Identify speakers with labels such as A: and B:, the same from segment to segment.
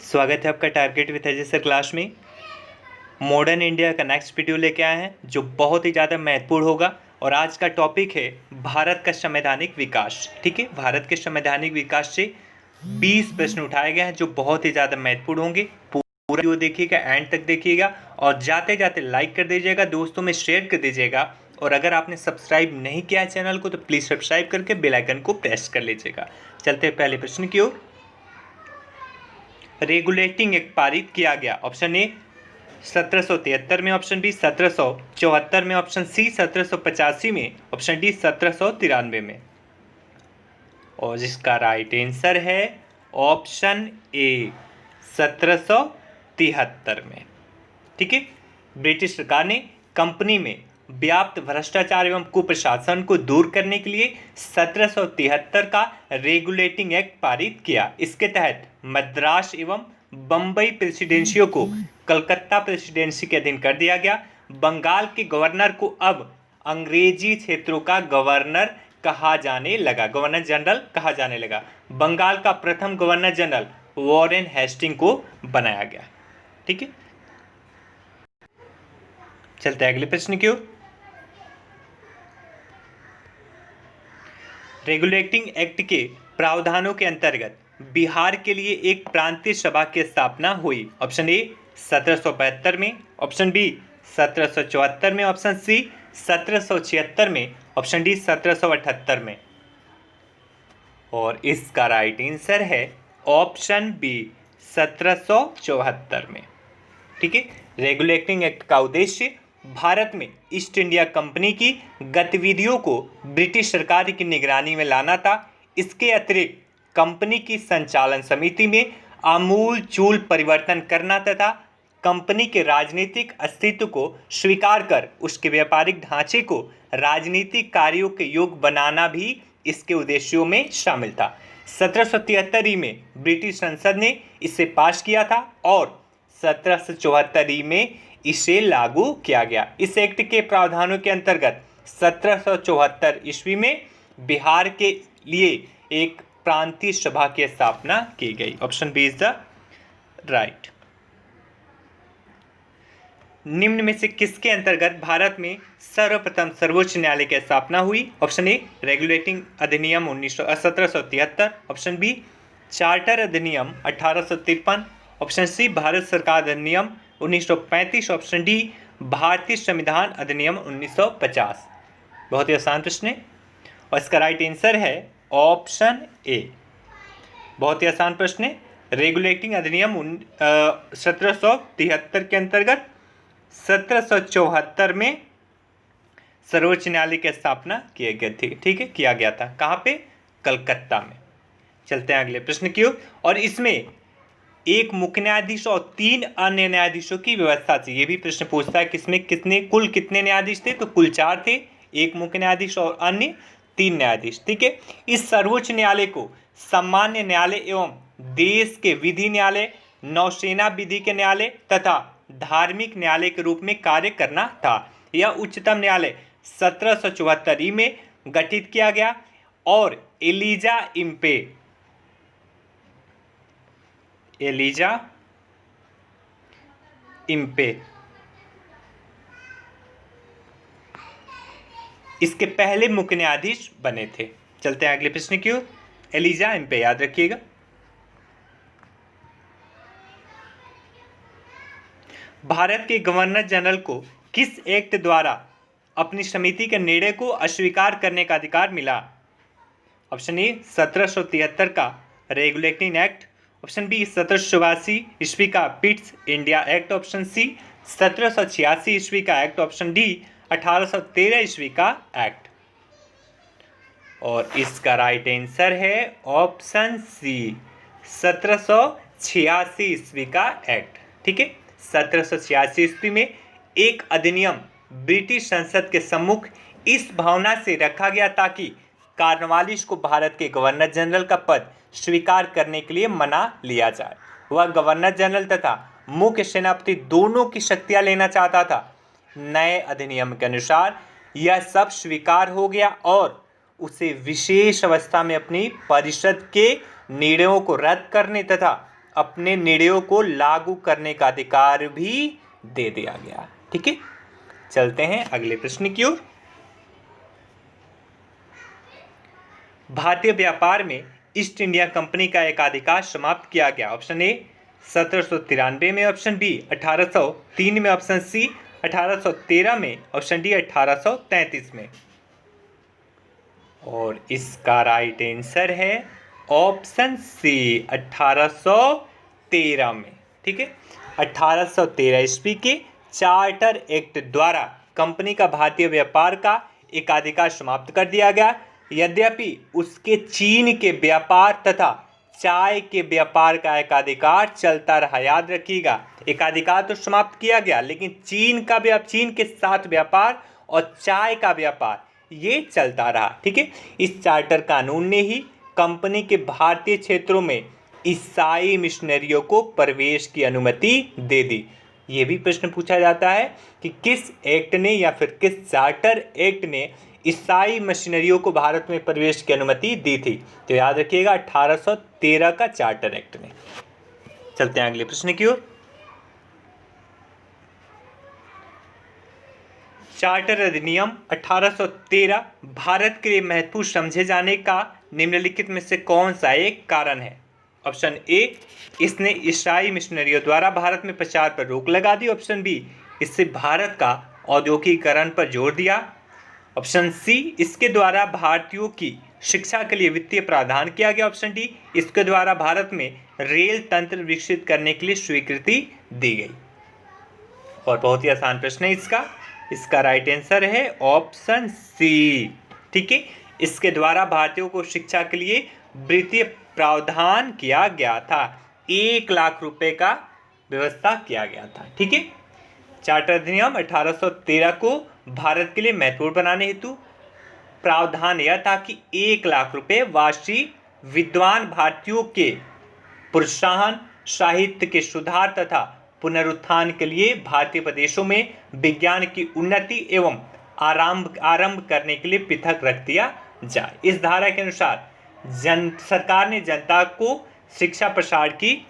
A: स्वागत है आपका target with Ajay sir class में। मॉडर्न इंडिया का नेक्स्ट वीडियो लेके आए हैं जो बहुत ही ज़्यादा महत्वपूर्ण होगा। और आज का टॉपिक है भारत का संवैधानिक विकास। ठीक है, भारत के संवैधानिक विकास से 20 प्रश्न उठाए गए हैं जो बहुत ही ज़्यादा महत्वपूर्ण होंगे। पूरा वीडियो देखिएगा, एंड तक देखिएगा और जाते जाते लाइक कर दीजिएगा, दोस्तों में शेयर कर दीजिएगा। और अगर आपने सब्सक्राइब नहीं किया है चैनल को तो प्लीज़ सब्सक्राइब करके बेल आइकन को प्रेस कर लीजिएगा। चलते हैं पहले प्रश्न की ओर। रेगुलेटिंग एक्ट पारित किया गया। ऑप्शन ए 1773 में, ऑप्शन बी 1774 में, ऑप्शन सी 1785 में, ऑप्शन डी 1793 में। और जिसका राइट आंसर है ऑप्शन ए 1773 में। ठीक है, ब्रिटिश सरकार ने कंपनी में व्याप्त भ्रष्टाचार एवं कुप्रशासन को दूर करने के लिए 1773 का रेगुलेटिंग एक्ट पारित किया। इसके तहत मद्रास एवं बम्बई प्रेसिडेंसियों को कलकत्ता प्रेसिडेंसी के अधीन कर दिया गया। बंगाल के गवर्नर को अब अंग्रेजी क्षेत्रों का गवर्नर कहा जाने लगा, गवर्नर जनरल कहा जाने लगा। बंगाल का प्रथम गवर्नर जनरल वॉरेन हेस्टिंग को बनाया गया। ठीक है, चलते हैं अगले प्रश्न की ओर। रेगुलेटिंग एक्ट के प्रावधानों के अंतर्गत बिहार के लिए एक प्रांतीय सभा की स्थापना हुई। ऑप्शन ए 1772 में, ऑप्शन बी 1774 में, ऑप्शन सी 1776 में, ऑप्शन डी 1778 में। और इसका राइट आंसर है ऑप्शन बी 1774 में। ठीक है, रेगुलेटिंग एक्ट का उद्देश्य भारत में ईस्ट इंडिया कंपनी की गतिविधियों को ब्रिटिश सरकार की निगरानी में लाना था। इसके अतिरिक्त कंपनी की संचालन समिति में आमूलचूल परिवर्तन करना तथा कंपनी के राजनीतिक अस्तित्व को स्वीकार कर उसके व्यापारिक ढांचे को राजनीतिक कार्यों के योग्य बनाना भी इसके उद्देश्यों में शामिल था। 1773 में ब्रिटिश संसद ने इसे पास किया था और 1774 में इसे लागू किया गया। इस एक्ट के प्रावधानों के अंतर्गत 1774 ईस्वी में बिहार के लिए एक प्रांतीय सभा की स्थापना की गई। Option B is the right. निम्न में से किसके अंतर्गत भारत में सर्वप्रथम सर्वोच्च न्यायालय की स्थापना हुई? ऑप्शन ए रेगुलेटिंग अधिनियम 1773, ऑप्शन बी चार्टर अधिनियम 1853, ऑप्शन सी भारत सरकार अधिनियम 1935, ऑप्शन डी भारतीय संविधान अधिनियम 1950। बहुत ही आसान प्रश्न है और इसका राइट आंसर है ऑप्शन ए। बहुत ही आसान प्रश्न है। रेगुलेटिंग अधिनियम 1773 के अंतर्गत 1774 में सर्वोच्च न्यायालय की स्थापना किए गए थे। ठीक है, किया गया था। कहाँ पे? कलकत्ता में। चलते हैं अगले प्रश्न की ओर। और इसमें एक मुख्य न्यायाधीश और 3 अन्य न्यायाधीशों की व्यवस्था थी। ये भी प्रश्न पूछता है किसमें कुल कितने न्यायाधीश थे? तो कुल 4 थे, एक मुख्य न्यायाधीश और अन्य 3 न्यायाधीश। ठीक है, इस सर्वोच्च न्यायालय को सामान्य न्यायालय एवं देश के विधि न्यायालय, नौसेना विधि के न्यायालय तथा धार्मिक न्यायालय के रूप में कार्य करना था। यह उच्चतम न्यायालय 1774 में गठित किया गया और एलिजा इम्पे इसके पहले मुख्य न्यायाधीश बने थे। चलते हैं अगले प्रश्न की ओर। एलिजा इम्पे याद रखिएगा। भारत के गवर्नर जनरल को किस एक्ट द्वारा अपनी समिति के निर्णय को अस्वीकार करने का अधिकार मिला? ऑप्शन ए 1773 का रेगुलेटिंग एक्ट, ऑप्शन बी 1784 ईस्वी का Pitt's India Act, option C 1786 ईस्वी का एक्ट, ऑप्शन डी 1813 ईस्वी का एक्ट। और इसका राइट आंसर है ऑप्शन सी 1786 ईस्वी का एक्ट। ठीक है, 1786 ईस्वी में एक अधिनियम ब्रिटिश संसद के सम्मुख इस भावना से रखा गया ताकि कॉर्नवालिस को भारत के गवर्नर जनरल का पद स्वीकार करने के लिए मना लिया जाए। वह गवर्नर जनरल तथा मुख्य सेनापति दोनों की शक्तियां लेना चाहता था। नए अधिनियम के अनुसार यह सब स्वीकार हो गया और उसे विशेष अवस्था में अपनी परिषद के निर्णयों को रद्द करने तथा अपने निर्णयों को लागू करने का अधिकार भी दे दिया गया। ठीक है, चलते हैं अगले प्रश्न की ओर। भारतीय व्यापार में ईस्ट इंडिया कंपनी का एकाधिकार समाप्त किया गया। ऑप्शन ए 1793 में, ऑप्शन बी 1803 में, ऑप्शन सी 1813 में, ऑप्शन डी 1833 में। और इसका राइट आंसर है ऑप्शन सी 1813 में। ठीक है, 1813 ईस्वी के चार्टर एक्ट द्वारा कंपनी का भारतीय व्यापार का एकाधिकार समाप्त कर दिया गया। यद्यपि उसके चीन के व्यापार तथा चाय के व्यापार का एकाधिकार चलता रहा। याद रखिएगा, एकाधिकार तो समाप्त किया गया, लेकिन चीन के साथ व्यापार और चाय का व्यापार ये चलता रहा। ठीक है, इस चार्टर कानून ने ही कंपनी के भारतीय क्षेत्रों में ईसाई मिशनरियों को प्रवेश की अनुमति दे दी। ये भी प्रश्न पूछा जाता है कि किस एक्ट ने या फिर किस चार्टर एक्ट ने ईसाई मिशनरियों को भारत में प्रवेश की अनुमति दी थी। तो याद रखिएगा 1813 का चार्टर एक्ट ने। चलते हैं अगले प्रश्न की ओर। चार्टर अधिनियम 1813 भारत के लिए महत्वपूर्ण समझे जाने का निम्नलिखित में से कौन सा एक कारण है? ऑप्शन ए, इसने ईसाई मिशनरियों द्वारा भारत में प्रचार पर रोक लगा दी। ऑप्शन बी, इससे भारत का औद्योगिकीकरण पर जोर दिया। ऑप्शन सी, इसके द्वारा भारतीयों की शिक्षा के लिए वित्तीय प्रावधान किया गया। ऑप्शन डी, इसके द्वारा भारत में रेल तंत्र विकसित करने के लिए स्वीकृति दी गई। और बहुत ही आसान प्रश्न है इसका राइट आंसर है ऑप्शन सी। ठीक है, इसके द्वारा भारतीयों को शिक्षा के लिए वित्तीय प्रावधान किया गया था। 1 लाख रुपए का व्यवस्था किया गया था। ठीक है, चार्टर अधिनियम 1813 को भारत के लिए महत्वपूर्ण बनाने हेतु प्रावधान यह था कि 1 लाख रुपए वार्षिक विद्वान भारतीयों के प्रोत्साहन, साहित्य के सुधार तथा पुनरुत्थान के लिए भारतीय प्रदेशों में विज्ञान की उन्नति एवं आरंभ करने के लिए पृथक रख दिया जाए। इस धारा के अनुसार सरकार ने जनता को शिक्षा प्रसार की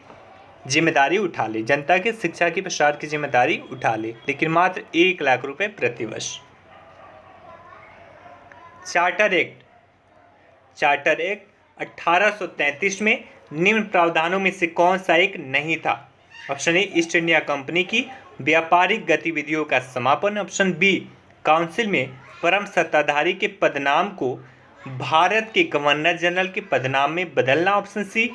A: जिम्मेदारी उठा ली, जनता के शिक्षा की प्रसार की जिम्मेदारी उठा ली, लेकिन मात्र 1 लाख रुपए प्रतिवर्ष। चार्टर एक्ट 1833 में निम्न प्रावधानों में से कौन सा एक नहीं था? Option A, east India company की व्यापारिक गतिविधियों का समापन। ऑप्शन बी, काउंसिल में परम सत्ताधारी के पदनाम को भारत के गवर्नर जनरल के पदनाम में बदलना। ऑप्शन सी,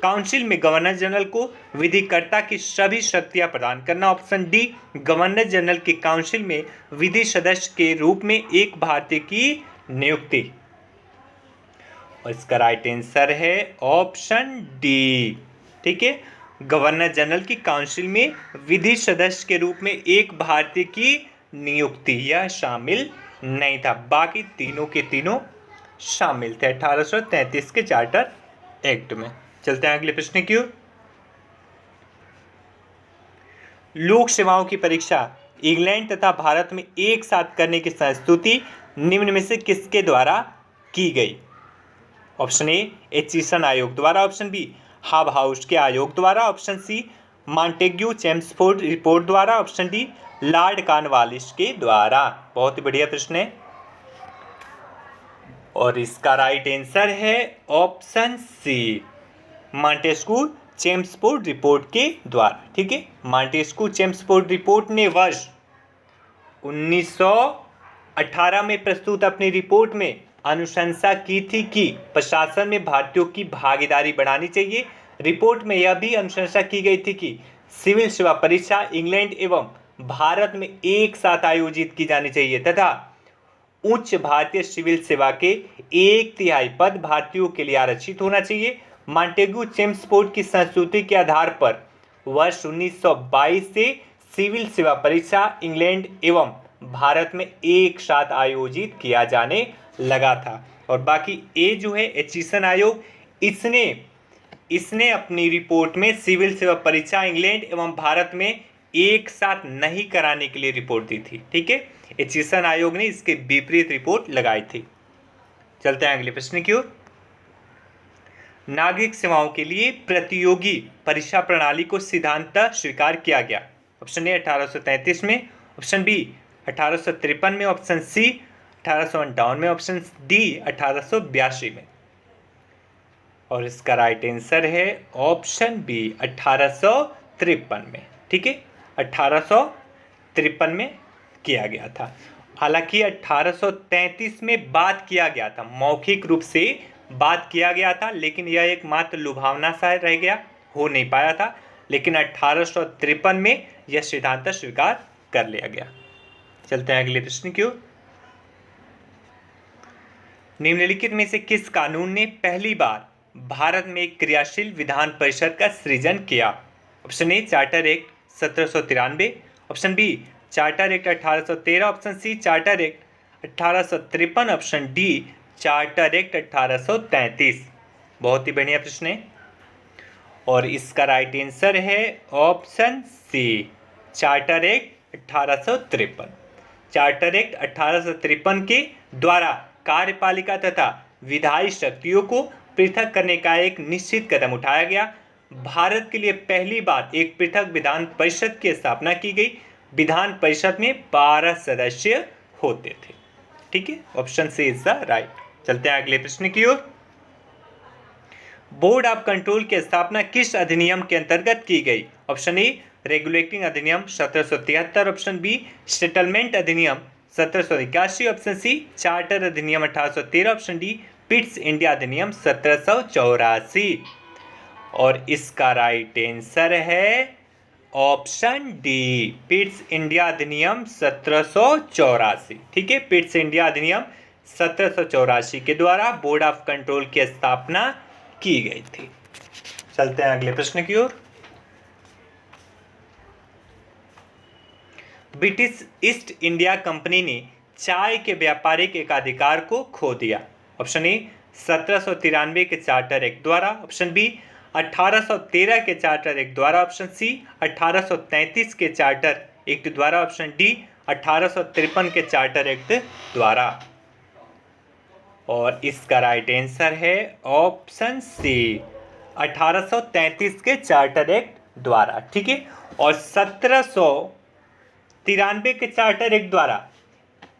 A: काउंसिल में गवर्नर जनरल को विधिकर्ता की सभी शक्तियां प्रदान करना। ऑप्शन डी, गवर्नर जनरल के काउंसिल में विधि सदस्य के रूप में एक भारतीय की नियुक्ति। और इसका राइट आंसर है ऑप्शन डी। ठीक है, गवर्नर जनरल की काउंसिल में विधि सदस्य के रूप में एक भारतीय की नियुक्ति यह शामिल नहीं था, बाकी तीनों के तीनों शामिल थे 1833 के चार्टर एक्ट में। चलते हैं अगले प्रश्न की ओर। लोक सेवाओं की परीक्षा इंग्लैंड तथा भारत में एक साथ करने की संस्तुति निम्न में से किसके द्वारा की गई? ऑप्शन ए, एचिसन आयोग द्वारा। ऑप्शन बी, हाब हाउस के आयोग द्वारा। Option C, Montagu Chelmsford report द्वारा। ऑप्शन डी, लॉर्ड कॉर्नवालिस के द्वारा। बहुत ही बढ़िया प्रश्न है और इसका राइट आंसर है option C, Montesquieu Chelmsford report के द्वारा। ठीक है, मॉन्टेस्क्यू चेम्सफोर्ड रिपोर्ट ने वर्ष 1918 में प्रस्तुत अपनी रिपोर्ट में अनुशंसा की थी कि प्रशासन में भारतीयों की भागीदारी बढ़ानी चाहिए। रिपोर्ट में यह भी अनुशंसा की गई थी कि सिविल सेवा परीक्षा इंग्लैंड एवं भारत में एक साथ आयोजित की जानी चाहिए तथा उच्च भारतीय सिविल सेवा के 1/3 पद भारतीयों के लिए आरक्षित होना चाहिए। मॉन्टेग्यू चेम्सफोर्ड की संस्तुति के आधार पर वर्ष 1922 से सिविल सेवा परीक्षा इंग्लैंड एवं भारत में एक साथ आयोजित किया जाने लगा था। और बाकी ए जो है एचिसन आयोग, इसने अपनी रिपोर्ट में सिविल सेवा परीक्षा इंग्लैंड एवं भारत में एक साथ नहीं कराने के लिए रिपोर्ट दी थी। ठीक है, एचिसन आयोग ने इसके विपरीत रिपोर्ट लगाई थी। चलते हैं अगले प्रश्न की ओर। नागरिक सेवाओं के लिए प्रतियोगी परीक्षा प्रणाली को सिद्धांततः स्वीकार किया गया? ऑप्शन ए 1833 में, ऑप्शन बी 1853 में, ऑप्शन सी 1858 में, ऑप्शन डी 1882 में। और इसका राइट आंसर है ऑप्शन बी 1853 में। ठीक है, 1853 में किया गया था। हालांकि 1833 में बात किया गया था, मौखिक रूप से बात किया गया था, लेकिन यह एक मात्र लुभावना सा रह गया, हो नहीं पाया था। लेकिन 1853 में यह सिद्धांत स्वीकार कर लिया गया। चलते हैं अगले प्रश्न की ओर। निम्नलिखित में से किस कानून ने पहली बार भारत में एक क्रियाशील विधान परिषद का सृजन किया? Option A Charter Act 1793, option B Charter Act 1813, option C Charter Act 1853, option D Charter Act 1833। बहुत ही बढ़िया प्रश्न है और इसका राइट आंसर है option C Charter Act 1853। Charter Act 1853 के द्वारा कार्यपालिका तथा विधायी शक्तियों को पृथक करने का एक निश्चित कदम उठाया गया। भारत के लिए पहली बार एक पृथक विधान परिषद की स्थापना की गई। विधान परिषद में 12 सदस्य होते थे। ठीक है, option C is the right. चलते हैं अगले प्रश्न की ओर। बोर्ड ऑफ कंट्रोल की स्थापना किस अधिनियम के अंतर्गत की गई? ऑप्शन ए रेगुलेटिंग अधिनियम 1773, ऑप्शन बी सेटलमेंट अधिनियम 1781, ऑप्शन सी चार्टर अधिनियम 1813, ऑप्शन डी पिट्स इंडिया अधिनियम 1784। और इसका राइट आंसर है ऑप्शन डी पिट्स इंडिया अधिनियम 1784। ठीक है, पिट्स इंडिया अधिनियम 1784 के द्वारा बोर्ड ऑफ कंट्रोल की स्थापना की गई थी। चलते हैं अगले प्रश्न की ओर। ब्रिटिश ईस्ट इंडिया कंपनी ने चाय के व्यापारिक एकाधिकार को खो दिया। ऑप्शन ए 1793 के चार्टर एक्ट द्वारा, ऑप्शन बी 1813 के चार्टर एक्ट द्वारा, ऑप्शन सी 1833 के चार्टर एक्ट द्वारा, ऑप्शन डी 1853 के चार्टर एक्ट द्वारा। और इसका राइट आंसर है ऑप्शन सी 1833 के चार्टर एक्ट द्वारा। ठीक है, और 1793 के चार्टर एक्ट द्वारा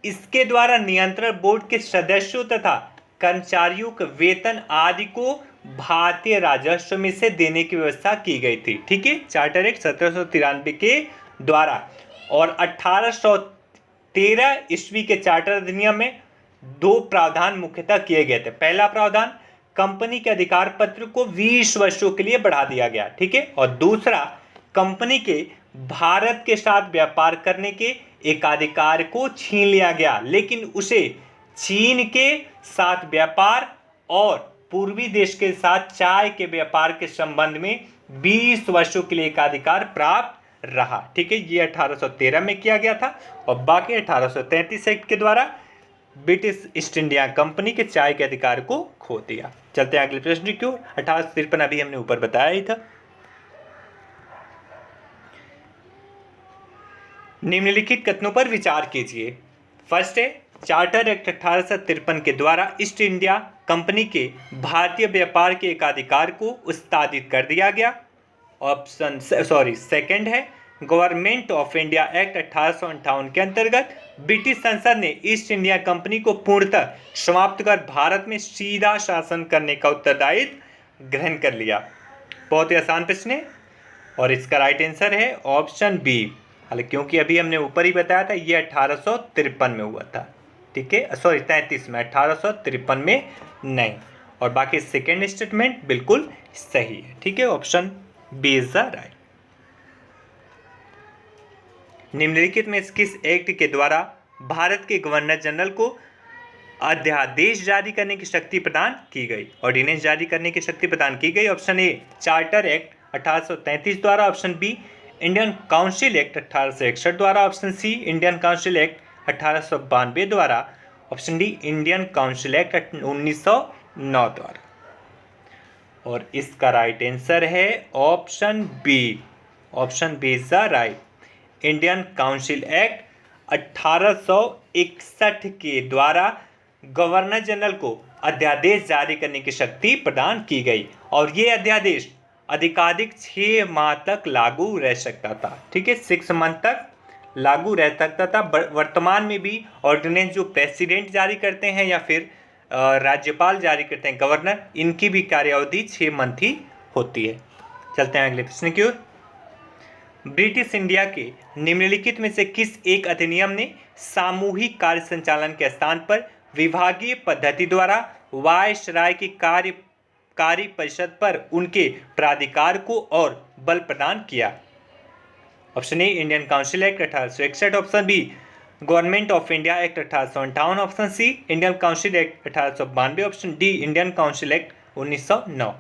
A: इसके द्वारा नियंत्रण बोर्ड के सदस्यों तथा कर्मचारियों के वेतन आदि को भारतीय राजस्व में से देने की व्यवस्था की गई थी। ठीक है, चार्टर एक्ट 1793 के द्वारा। और 1813 ईस्वी के चार्टर अधिनियम में दो प्रावधान मुख्यतः किए गए थे। पहला प्रावधान, कंपनी के अधिकार पत्र को 20 वर्षों के लिए बढ़ा दिया गया। ठीक है, और दूसरा, कंपनी के भारत के साथ व्यापार करने के एकाधिकार को छीन लिया गया, लेकिन उसे चीन के साथ व्यापार और पूर्वी देश के साथ चाय के व्यापार के संबंध में 20 वर्षों के लिए एकाधिकार प्राप्त रहा। ठीक है, ये 1813 में किया गया था और बाकी 1833 एक्ट के द्वारा ब्रिटिश ईस्ट इंडिया कंपनी के चाय के अधिकार को खो दिया। चलते हैं अगले प्रश्न की ओर। 1853 अभी हमने ऊपर बताया ही था। निम्नलिखित कथनों पर विचार कीजिए। फर्स्ट है, चार्टर एक्ट 1853 के द्वारा ईस्ट इंडिया कंपनी के भारतीय व्यापार के एकाधिकार को स्थापित कर दिया गया। सेकंड है, गवर्नमेंट ऑफ इंडिया एक्ट 1858 के अंतर्गत ब्रिटिश संसद ने ईस्ट इंडिया कंपनी को पूर्णतः समाप्त कर भारत में सीधा शासन करने का उत्तरदायित्व ग्रहण कर लिया। बहुत ही आसान प्रश्न है और इसका राइट आंसर है ऑप्शन बी। हालांकि क्योंकि अभी हमने ऊपर ही बताया था ये 1853 में हुआ था। ठीक है, 33 में, 1853 में नहीं। और बाकी सेकेंड स्टेटमेंट बिल्कुल सही है। ठीक है, option B is the right. निम्नलिखित में किस एक्ट के द्वारा भारत के गवर्नर जनरल को अध्यादेश जारी करने की शक्ति प्रदान की गई, ऑर्डिनेंस जारी करने की शक्ति प्रदान की गई? ऑप्शन ए चार्टर एक्ट 1833 द्वारा, option B Indian Council Act 1861 द्वारा, option C Indian Council Act 1892 द्वारा, option D Indian Council Act 1909 द्वारा। और इसका राइट आंसर है option B. Option B is the right. Indian Council Act 1861 के द्वारा governor general को अध्यादेश जारी करने की शक्ति प्रदान की गई और ये अध्यादेश अधिकाधिक 6 माह तक लागू रह सकता था। ठीक है, 6 मंथ तक लागू रह सकता था। वर्तमान में भी ऑर्डिनेंस जो प्रेसिडेंट जारी करते हैं या फिर राज्यपाल जारी करते हैं, गवर्नर, इनकी भी कार्यावधि 6 मंथ ही होती है। चलते हैं अगले प्रश्न की ओर। ब्रिटिश इंडिया के निम्नलिखित में से किस एक अधिनियम ने सामूहिक कार्य संचालन के स्थान पर विभागीय पद्धति द्वारा वायसराय की कार्य परिषद पर उनके प्राधिकार को और बल प्रदान किया? Option A Indian Council Act 1861, option B Government of India Act 1858, option C Indian Council Act 1892, option D Indian Council Act 1909।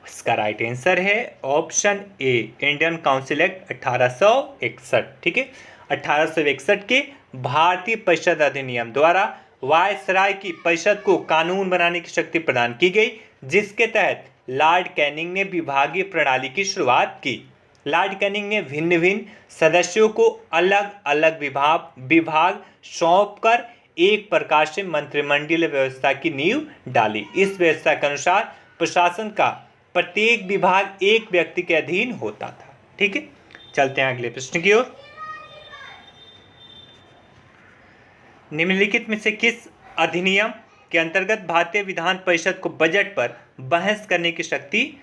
A: इसका राइट आंसर है option A Indian Council Act 1861। ठीक है, 1861 के भारतीय परिषद अधिनियम द्वारा वायसराय की परिषद को कानून बनाने की शक्ति प्रदान की गई, जिसके तहत लॉर्ड कैनिंग ने विभागीय प्रणाली की शुरुआत की। लॉर्ड कैनिंग ने भिन्न भिन्न सदस्यों को अलग अलग विभाग सौंपकर एक प्रकार से मंत्रिमंडलीय व्यवस्था की नींव डाली। इस व्यवस्था के अनुसार प्रशासन का प्रत्येक विभाग एक व्यक्ति के अधीन होता था। ठीक है, चलते हैं अगले प्रश्न की ओर। निम्नलिखित में से किस अधिनियम के अंतर्गत भारतीय विधान परिषद को बजट पर बहस करने की शक्ति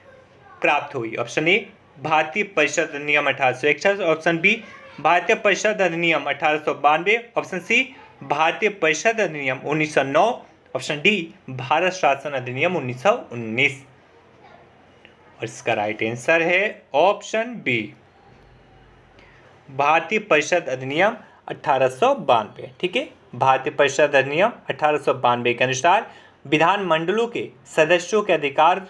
A: प्राप्त हुई? ऑप्शन ए भारतीय परिषद अधिनियम 1861, ऑप्शन बी भारतीय परिषद अधिनियम 1892, ऑप्शन सी भारतीय परिषद अधिनियम 1909, ऑप्शन डी भारत शासन अधिनियम 1919। और इसका राइट आंसर है ऑप्शन बी भारतीय परिषद अधिनियम 1892। ठीक है, भारतीय परिषद अधिनियम 1892 के अनुसार विधानमंडलों के सदस्यों के अधिकार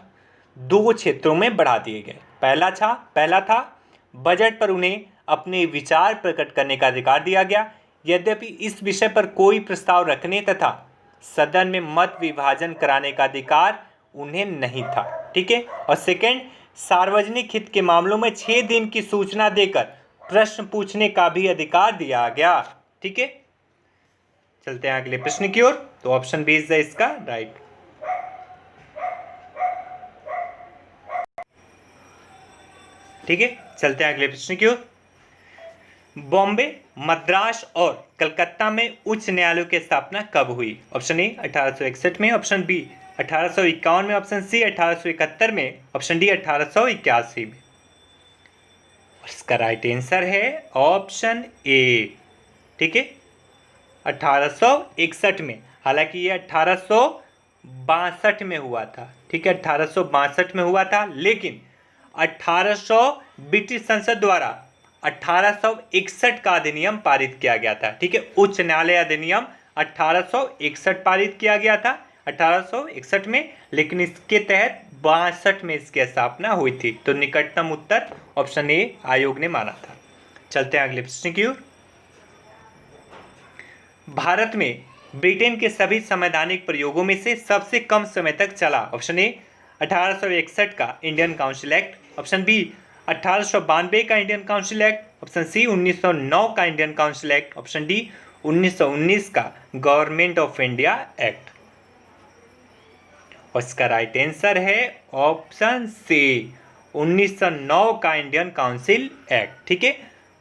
A: 2 क्षेत्रों में बढ़ा दिए गए। पहला था बजट पर उन्हें अपने विचार प्रकट करने का अधिकार दिया गया, यद्यपि इस विषय पर कोई प्रस्ताव रखने तथा सदन में मत विभाजन कराने का अधिकार उन्हें नहीं था। ठीक है, और सेकंड, सार्वजनिक हित के मामलों में 6 दिन की सूचना देकर प्रश्न पूछने का भी अधिकार दिया गया। ठीक है, चलते हैं अगले प्रश्न की ओर। तो ऑप्शन बी इज इसका राइट। ठीक है, चलते हैं अगले प्रश्न की ओर। बॉम्बे, मद्रास और कलकत्ता में उच्च न्यायालयों की स्थापना कब हुई? ऑप्शन ए 1861 में, ऑप्शन बी 1851 में, ऑप्शन सी 1871 में, ऑप्शन डी 1881 में। इसका राइट आंसर है ऑप्शन ए। ठीक है, 1861 में। हालांकि ये 1862 में हुआ था। ठीक है, 1862 में हुआ था, लेकिन 1800 ब्रिटिश संसद द्वारा 1861 का अधिनियम पारित किया गया था। ठीक है, उच्च न्यायालय अधिनियम 1861 पारित किया गया था 1861 में, लेकिन इसके तहत 62 में इसकी स्थापना हुई थी। तो निकटतम उत्तर ऑप्शन ए आयोग ने माना था। चलते हैं अगले प्रश्न की ओर। भारत में ब्रिटेन के सभी संवैधानिक प्रयोगों में से सबसे कम समय तक चला? ऑप्शन ए 1861 का Indian Council Act, option B 1892 का Indian Council Act, option C 1909 का Indian Council Act, option D 1919 का गवर्नमेंट ऑफ इंडिया एक्ट। और इसका राइट आंसर है ऑप्शन सी 1909 का इंडियन काउंसिल एक्ट। ठीक है,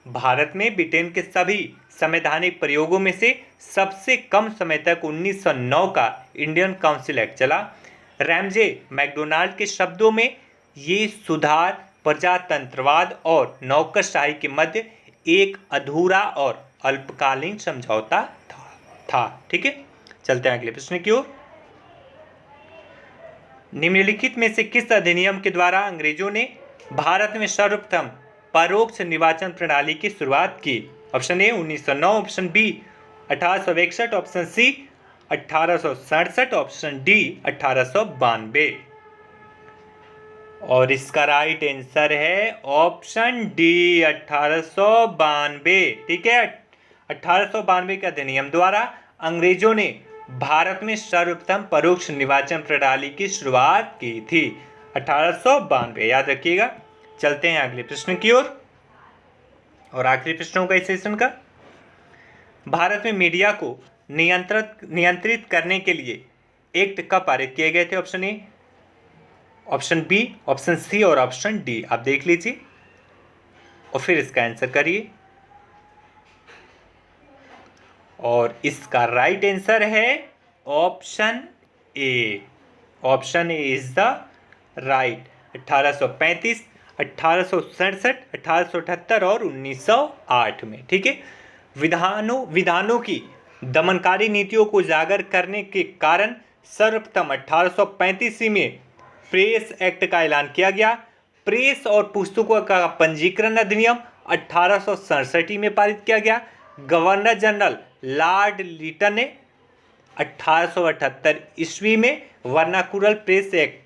A: भारत में ब्रिटेन के सभी संवैधानिक प्रयोगों में से सबसे कम समय तक 1909 का इंडियन काउंसिल एक्ट चला। रैमजे मैकडोनाल्ड के शब्दों में ये सुधार प्रजातंत्रवाद और नौकरशाही के मध्य एक अधूरा और अल्पकालीन समझौता था। ठीक है, चलते हैं अगले प्रश्न की ओर। निम्नलिखित में से किस अधिनियम के द्वारा अंग्रेजों ने भारत में सर्वप्रथम परोक्ष निर्वाचन प्रणाली की शुरुआत की? Option A 1909, option B 1861, option C 1867, option D 1892। और इसका राइट आंसर है ऑप्शन डी 1892। ठीक है, 1892 के अधिनियम द्वारा अंग्रेजों ने भारत में सर्वप्रथम परोक्ष निर्वाचन प्रणाली की शुरुआत की थी 1892, याद रखिएगा। चलते हैं अगले प्रश्न की ओर और आखिरी प्रश्न होगा इस सेशन का। भारत में मीडिया को नियंत्रित करने के लिए एक्ट कब पारित किए गए थे? Option A, option B, option C और ऑप्शन डी। आप देख लीजिए और फिर इसका आंसर करिए। और इसका राइट आंसर है option A. Option A is the right. 1835, 1867, 1878 और 1908 में। ठीक है, विधानों की दमनकारी नीतियों को उजागर करने के कारण सर्वप्रथम 1835 में प्रेस एक्ट का ऐलान किया गया। प्रेस और पुस्तकों का पंजीकरण अधिनियम 1867 में पारित किया गया। गवर्नर जनरल लॉर्ड लिटन ने 1878 ईस्वी में वर्नाकुलर प्रेस एक्ट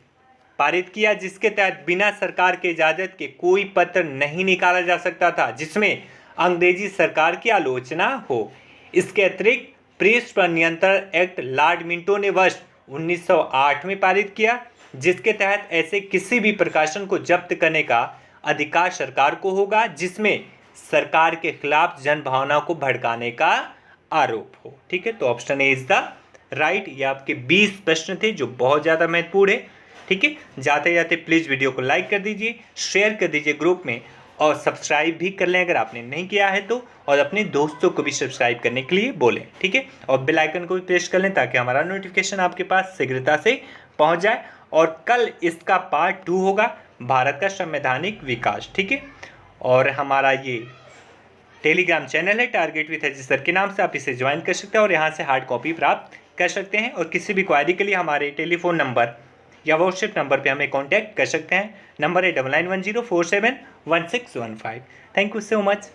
A: पारित किया, जिसके तहत बिना सरकार के इजाजत के कोई पत्र नहीं निकाला जा सकता था जिसमें अंग्रेजी सरकार की आलोचना हो। इसके अतिरिक्त प्रेस पर नियंत्रण एक्ट लॉर्ड मिंटो ने वर्ष 1908 में पारित किया, जिसके तहत ऐसे किसी भी प्रकाशन को जब्त करने का अधिकार सरकार को होगा जिसमें सरकार के खिलाफ जन भावना को भड़काने का आरोप हो। ठीक है, तो option A is the right. ये आपके 20 प्रश्न थे जो बहुत ज़्यादा महत्वपूर्ण है। ठीक है, जाते जाते प्लीज़ वीडियो को लाइक कर दीजिए, शेयर कर दीजिए ग्रुप में और सब्सक्राइब भी कर लें अगर आपने नहीं किया है तो, और अपने दोस्तों को भी सब्सक्राइब करने के लिए बोलें। ठीक है, और बेल आइकन को भी प्रेस कर लें ताकि हमारा नोटिफिकेशन आपके पास शीघ्रता से पहुंच जाए। और कल इसका पार्ट 2 होगा, भारत का संवैधानिक विकास। ठीक है, और हमारा ये टेलीग्राम चैनल है टारगेट विद अजय सर के नाम से, आप इसे ज्वाइन कर सकते हैं और यहाँ से हार्ड कॉपी प्राप्त कर सकते हैं। और किसी भी क्वारी के लिए हमारे टेलीफोन नंबर या व्हाट्सएप नंबर पे हमें कांटेक्ट कर सकते हैं। नंबर है 9910471615। Thank you so much.